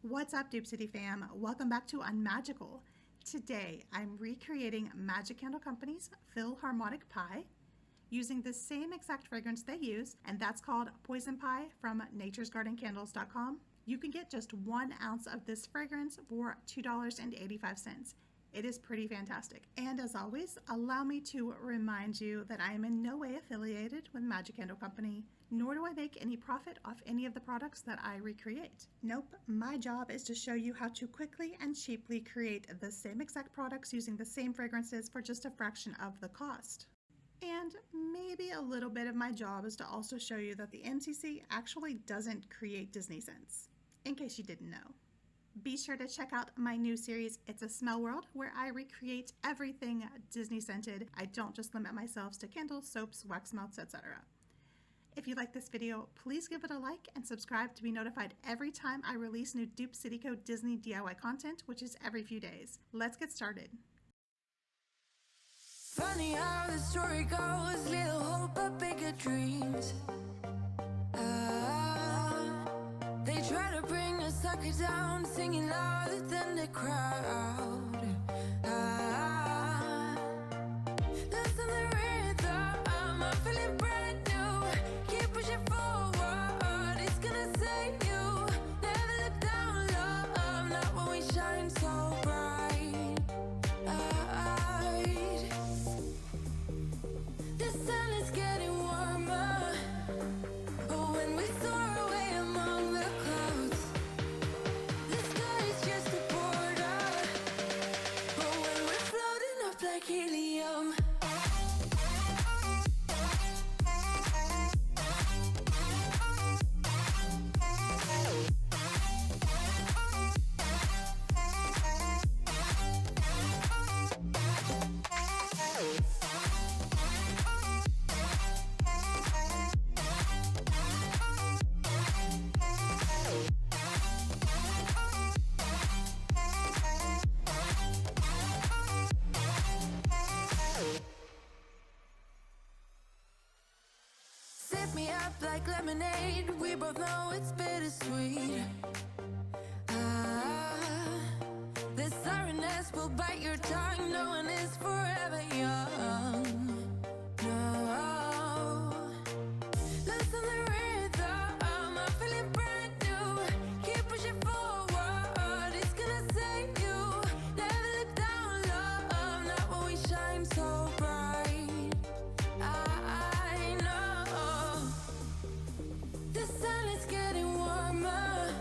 What's up, Dupe City fam? Welcome back to Unmagical. Today, I'm recreating Magic Candle Company's PhilharMagic pie using the same exact fragrance they use, and that's called Poison Pie from naturesgardencandles.com. You can get just 1 ounce of this fragrance for $2.85. It is pretty fantastic. And as always, allow me to remind you that I am in no way affiliated with Magic Candle Company, nor do I make any profit off any of the products that I recreate. Nope, my job is to show you how to quickly and cheaply create the same exact products using the same fragrances for just a fraction of the cost. And maybe a little bit of my job is to also show you that the MCC actually doesn't create Disney scents, in case you didn't know. Be sure to check out my new series, It's a Smell World, where I recreate everything Disney scented. I don't just limit myself to candles, soaps, wax melts, etc. If you like this video, please give it a like and subscribe to be notified every time I release new Dupe City Code Disney DIY content, which is every few days. Let's get started. Funny how the story goes, little hope but bigger dreams. They try to bring a sucker down, singing louder than the crowd. Listen the rhythm, I'm feeling brand new. Keep pushing forward, it's gonna save you. Never look down, love, not when we shine so bright. The sun is getting warmer, but when we soar away among the clouds, the sky is just a border. But when we're floating up like helium, sip me up like lemonade. We both know it's bittersweet. The sorrowness will bite your tongue. No one is forever young. No. Listen the rhythm, I'm feeling brand new. Keep pushing forward, it's gonna save you. Never look down, love, not when we shine so bright. I know the sun is getting warmer,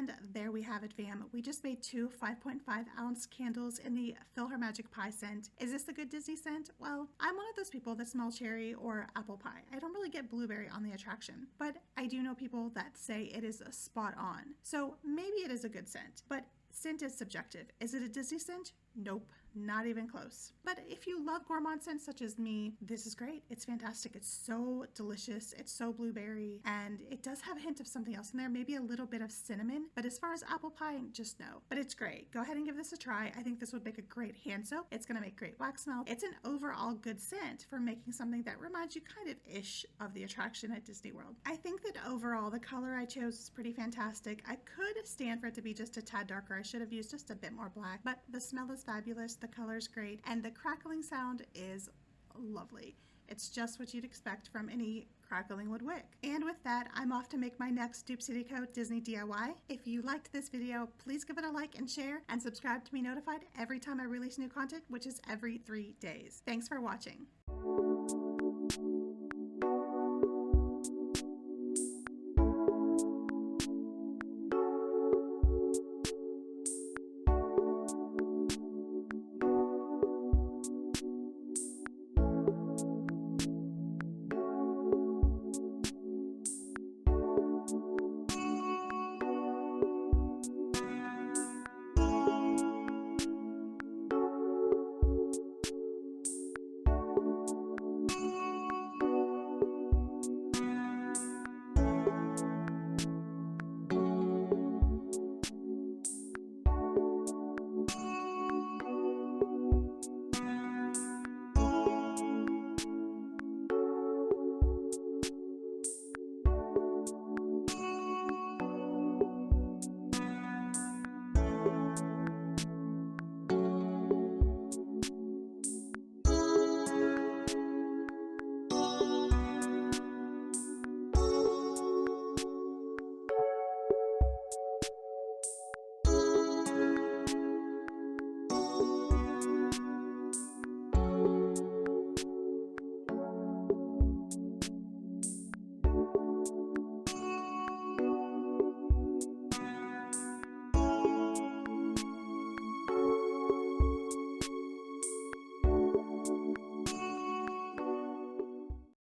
And there we have it, fam. We just made 2 5.5-ounce candles in the PhilharMagic pie scent. Is this a good Disney scent? Well, I'm one of those people that smell cherry or apple pie. I don't really get blueberry on the attraction, but I do know people that say it is spot on. So maybe it is a good scent, but scent is subjective. Is it a Disney scent? Nope, not even close. But if you love gourmand scents such as me, this is great. It's fantastic. It's so delicious. It's so blueberry, and it does have a hint of something else in there, maybe a little bit of cinnamon, but as far as apple pie, just no. But it's great. Go ahead and give this a try. I think this would make a great hand soap. It's gonna make great wax melt. It's an overall good scent for making something that reminds you kind of ish of the attraction at Disney World. I think that overall the color I chose is pretty fantastic. I could stand for it to be just a tad darker. I should have used just a bit more black, but the smell is fabulous, the color's great, and the crackling sound is lovely. It's just what you'd expect from any crackling wood wick. And with that, I'm off to make my next Dupe City Coat Disney DIY. If you liked this video, please give it a like and share, and subscribe to be notified every time I release new content, which is every 3 days. Thanks for watching.